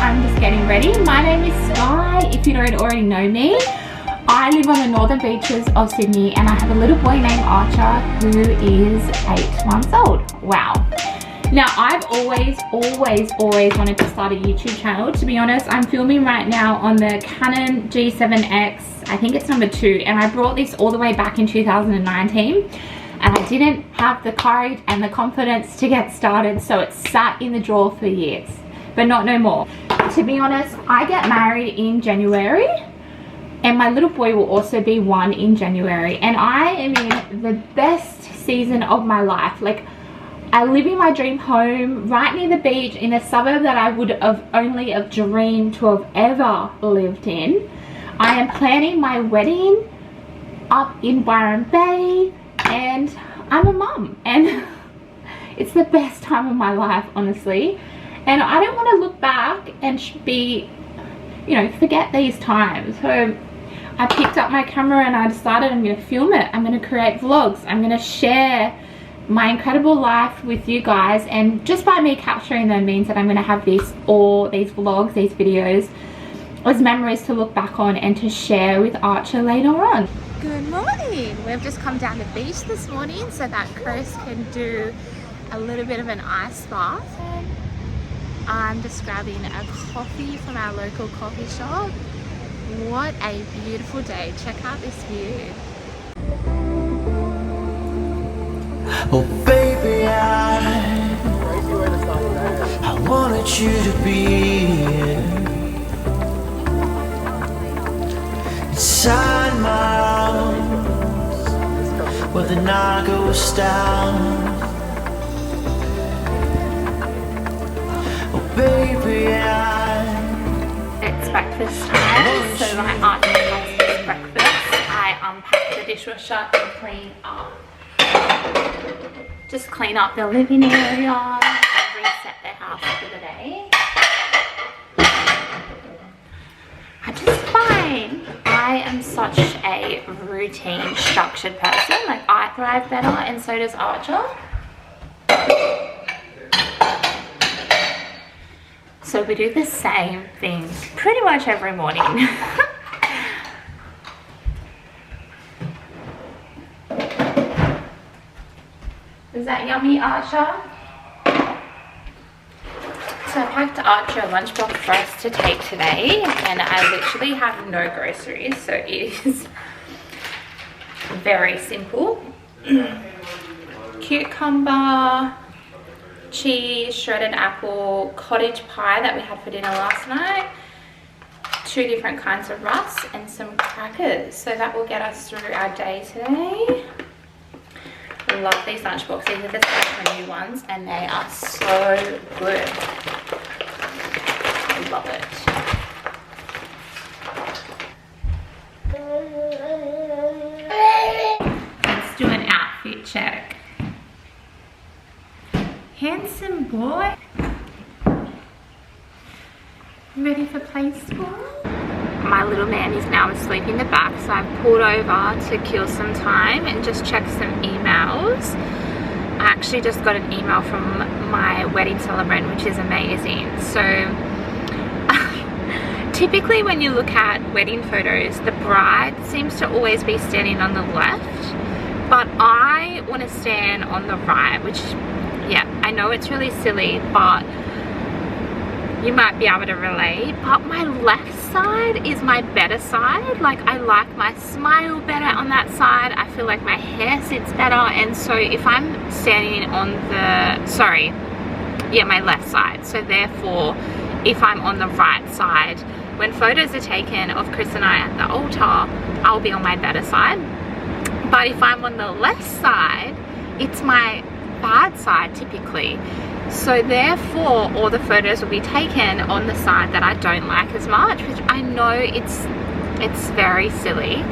I'm just getting ready. My name is Sky, if you don't already know me. I live on the northern beaches of Sydney and I have a little boy named Archer who is 8 months old. Wow. Now I've always wanted to start a YouTube channel. To be honest, I'm filming right now on the Canon G7X, I think it's number 2, and I brought this all the way back in 2019 and I didn't have the courage and the confidence to get started, so it sat in the drawer for years, but not no more. To be honest, I get married in January and my little boy will also be 1 in January, and I am in the best season of my life. Like, I live in my dream home right near the beach in a suburb that I would have only have dreamed to have ever lived in. I am planning my wedding up in Byron Bay and I'm a mum and it's the best time of my life, honestly. And I don't want to look back and be, you know, forget these times. So I picked up my camera and I decided I'm going to film it. I'm going to create vlogs. I'm going to share my incredible life with you guys, and just by me capturing them means that I'm going to have these vlogs, these videos as memories to look back on and to share with Archer later on. Good morning. We've just come down the beach this morning so that Chris can do a little bit of an ice bath. I'm just grabbing a coffee from our local coffee shop. What a beautiful day. Check out this view. Oh baby, I wanted you to be inside my arms where the night goes down. Oh baby, it's breakfast time, so my aunt has his breakfast. I unpack the dishwasher and clean up. Just clean up the living area and reset the house for the day. I just find I am such a routine, structured person. Like, I thrive better and so does Archer. So we do the same things pretty much every morning. Is that yummy, Archer? So I packed Archer a lunchbox for us to take today, and I literally have no groceries, so it is very simple. Cucumber, cheese, shredded apple, cottage pie that we had for dinner last night, 2 different kinds of rusk, and some crackers. So that will get us through our day today. Love these lunchboxes. These are the Special new ones and they are so good. I love it. Let's do an outfit check. Handsome boy. Ready for play school? My little man is now asleep in the back, so I've pulled over to kill some time and just check some emails. I actually just got an email from my wedding celebrant, which is amazing. So typically when you look at wedding photos, the bride seems to always be standing on the left, but I want to stand on the right, which, yeah, I know it's really silly, but you might be able to relate, but my left side is my better side. Like, I like my smile better on that side. I feel like my hair sits better, and so if I'm standing on my left side, so therefore if I'm on the right side, when photos are taken of Chris and I at the altar, I'll be on my better side. But if I'm on the left side, it's my bad side typically. So therefore all the photos will be taken on the side that I don't like as much, which I know it's very silly.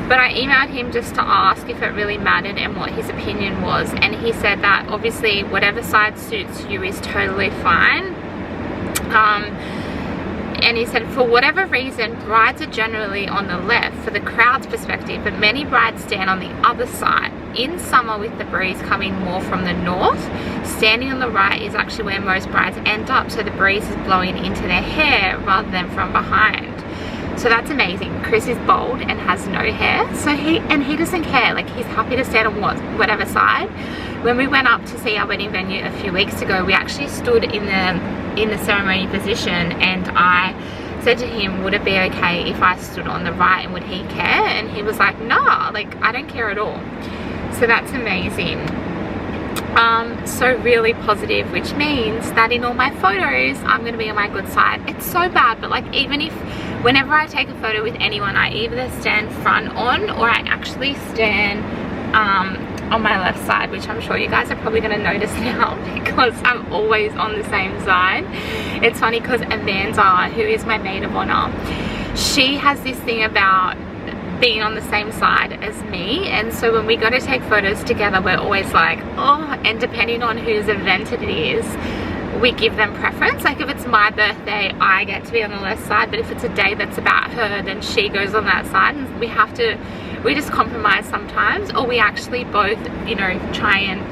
But I emailed him just to ask if it really mattered and what his opinion was, and he said that obviously whatever side suits you is totally fine. And he said for whatever reason, brides are generally on the left for the crowd's perspective, but many brides stand on the other side in summer with the breeze coming more from the north, standing on the right is actually where most brides end up, so the breeze is blowing into their hair rather than from behind. So that's amazing. Chris is bald and has no hair, so he doesn't care. Like, he's happy to stand on whatever side. When we went up to see our wedding venue a few weeks ago, we actually stood in the ceremony position, and I said to him, would it be okay if I stood on the right, and would he care? And he was like, nah, like, I don't care at all. So that's amazing. So really positive, which means that in all my photos I'm going to be on my good side. It's so bad, but like, even if whenever I take a photo with anyone, I either stand front on or I actually stand on my left side, which I'm sure you guys are probably going to notice now because I'm always on the same side. It's funny because Amanda, who is my maid of honor, she has this thing about being on the same side as me, and so when we go to take photos together, we're always like, oh, and depending on whose event it is, we give them preference. Like, if it's my birthday, I get to be on the left side, but if it's a day that's about her, then she goes on that side, and we just compromise sometimes, or we actually both, you know, try and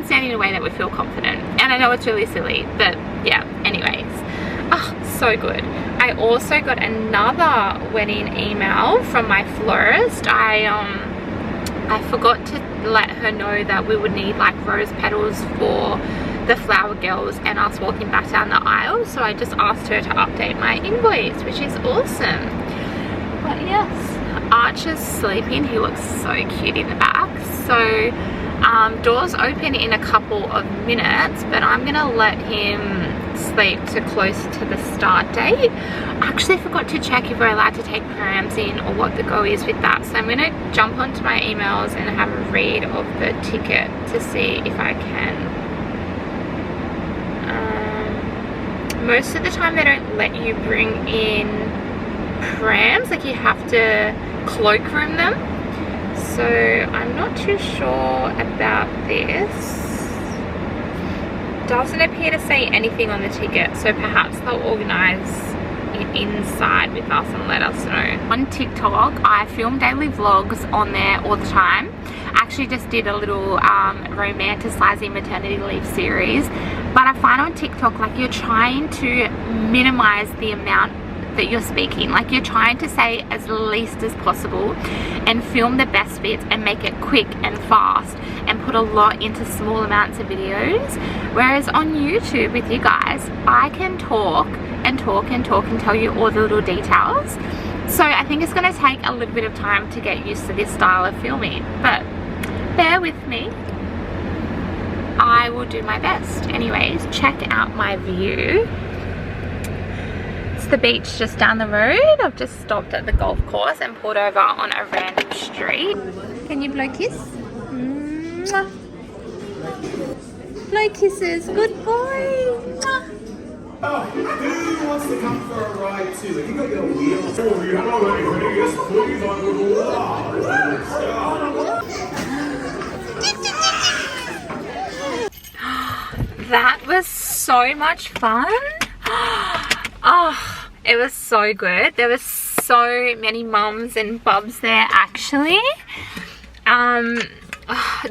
stand in a way that we feel confident. And I know it's really silly, but yeah, anyways, so good. I also got another wedding email from my florist. I forgot to let her know that we would need like rose petals for the flower girls and us walking back down the aisle, so I just asked her to update my invoice, which is awesome. But yes, Archer's sleeping. He looks so cute in the back. So doors open in a couple of minutes, but I'm gonna let him sleep to close to the start date. I actually forgot to check if we're allowed to take prams in or what the go is with that, so I'm gonna jump onto my emails and have a read of the ticket to see if I can. Most of the time they don't let you bring in prams, like you have to cloakroom them, so I'm not too sure about this. Doesn't appear to say anything on the ticket, so perhaps they'll organise it inside with us and let us know. On TikTok, I film daily vlogs on there all the time. I actually just did a little romanticizing maternity leave series, but I find on TikTok, like, you're trying to minimize the amount that you're speaking. Like, you're trying to say as least as possible and film the best bits and make it quick and fast and put a lot into small amounts of videos, whereas on YouTube with you guys, I can talk and talk and talk and tell you all the little details. So I think it's going to take a little bit of time to get used to this style of filming, but bear with me. I will do my best. Anyways, check out my view. It's the beach just down the road. I've just stopped at the golf course and pulled over on a random street. Can you blow kiss? Mwah. Blow kisses. Good boy. Mwah. Oh, who wants to come for a ride too? Have you got your wheels? Oh, you have anything? Yes, please, I would love. That was so much fun. Oh, it was so good. There were so many mums and bubs there actually.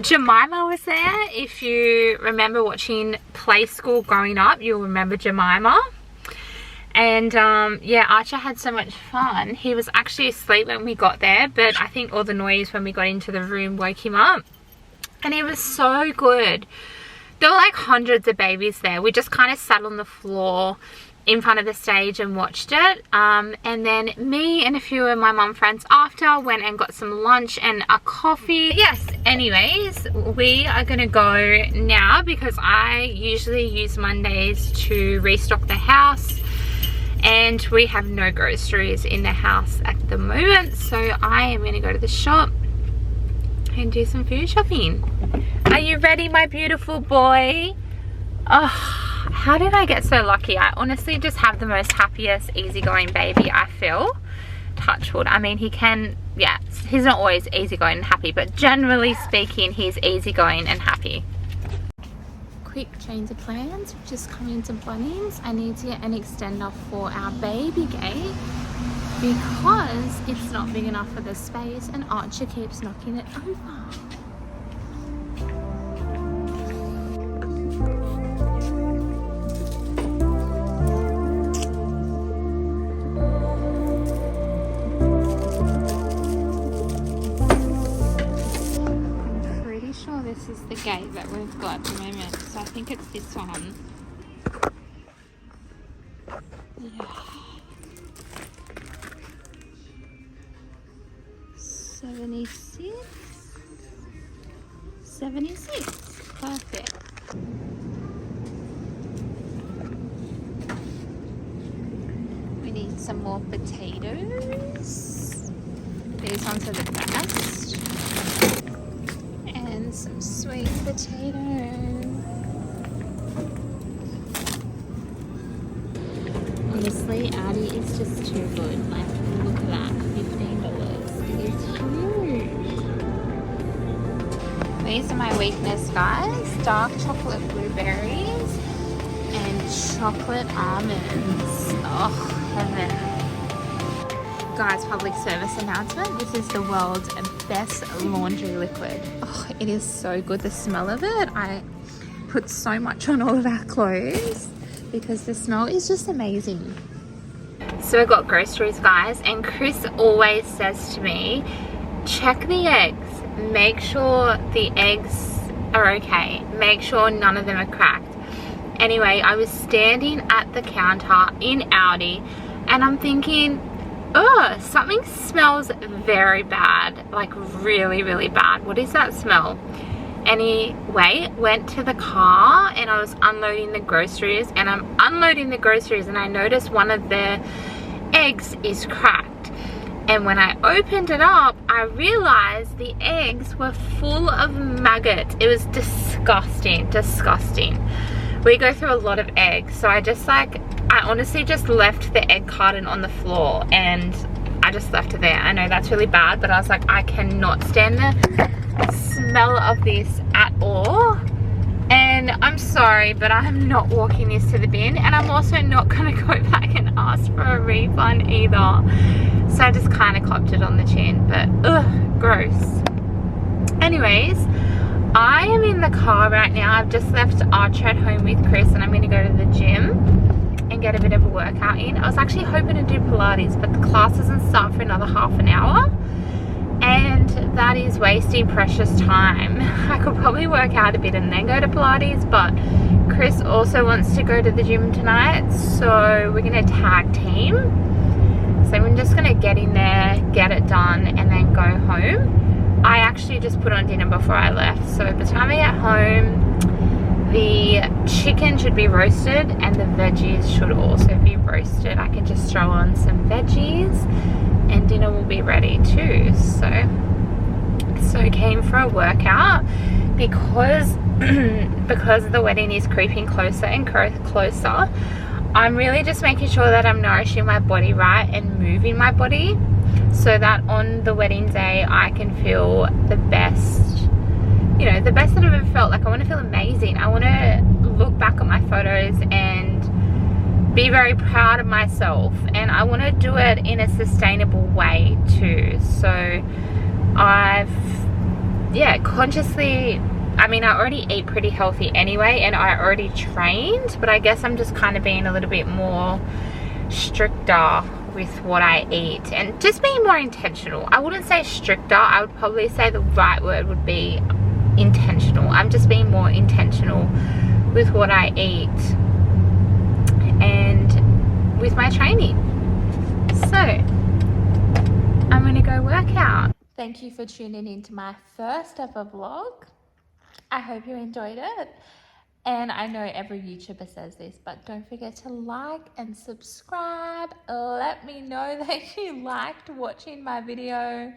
Jemima was there. If you remember watching Play School growing up, you'll remember Jemima. And yeah, Archer had so much fun. He was actually asleep when we got there, but I think all the noise when we got into the room woke him up. And it was so good. There were like hundreds of babies there. We just kind of sat on the floor in front of the stage and watched it, and then me and a few of my mum friends after went and got some lunch and a coffee. Yes, anyways, we are gonna go now because I usually use Mondays to restock the house, and we have no groceries in the house at the moment, so I am gonna go to the shop and do some food shopping. Are you ready, my beautiful boy? Oh, how did I get so lucky? I honestly just have the most happiest, easygoing baby, I feel. Touch wood. I mean, he can, yeah, he's not always easygoing and happy, but generally speaking, he's easygoing and happy. Quick change of plans. We've just come into Bunnings. I need to get an extender for our baby gate. because it's not big enough for the space and Archer keeps knocking it over. This is the gate that we've got at the moment, so I think it's this one. Yeah. 76. Perfect. We need some more potatoes. These ones are the best. And some sweet potato. Honestly, Aldi is just too good. Like, look at that, $15. It is huge. These are my weakness, guys. Dark chocolate blueberries and chocolate almonds. Oh, heaven. Guys, public service announcement. This is the world's best laundry liquid. Oh, it is so good. The smell of it. I put so much on all of our clothes because the smell is just amazing. So I got groceries, guys, and Chris always says to me, check the eggs. Make sure the eggs are okay. Make sure none of them are cracked. Anyway, I was standing at the counter in Aldi and I'm thinking, oh, something smells very bad, like really, really bad. What is that smell? Anyway, went to the car and I was unloading the groceries, and I'm unloading the groceries and I noticed one of the eggs is cracked. And when I opened it up, I realized the eggs were full of maggots. It was disgusting, disgusting. We go through a lot of eggs, so I honestly just left the egg carton on the floor and I just left it there. I know that's really bad, but I was like, I cannot stand the smell of this at all. And I'm sorry, but I'm not walking this to the bin, and I'm also not gonna go back and ask for a refund either. So I just kind of copped it on the chin, but ugh, gross. Anyways, I am in the car right now. I've just left Archer at home with Chris and I'm gonna go to the gym and get a bit of a workout in. I was actually hoping to do Pilates, but the class doesn't start for another half an hour. And that is wasting precious time. I could probably work out a bit and then go to Pilates, but Chris also wants to go to the gym tonight, so we're gonna tag team. So I'm just gonna get in there, get it done, and then go home. I actually just put on dinner before I left, so by the time I get home, the chicken should be roasted and the veggies should also be roasted. I can just throw on some veggies and dinner will be ready too. So keen for a workout because the wedding is creeping closer and closer. I'm really just making sure that I'm nourishing my body right and moving my body so that on the wedding day I can feel the best, you know, the best that I've ever felt. Like, I want to feel amazing. I want to look back at my photos and be very proud of myself, and I want to do it in a sustainable way too. So I've consciously, I mean, I already eat pretty healthy anyway and I already trained, but I guess I'm just kind of being a little bit more stricter with what I eat and just being more intentional. I wouldn't say stricter, I would probably say the right word would be intentional. I'm just being more intentional with what I eat and with my training. So I'm gonna go work out. Thank you for tuning into my first ever vlog. I hope you enjoyed it. And I know every YouTuber says this, but don't forget to like and subscribe. Let me know that you liked watching my video.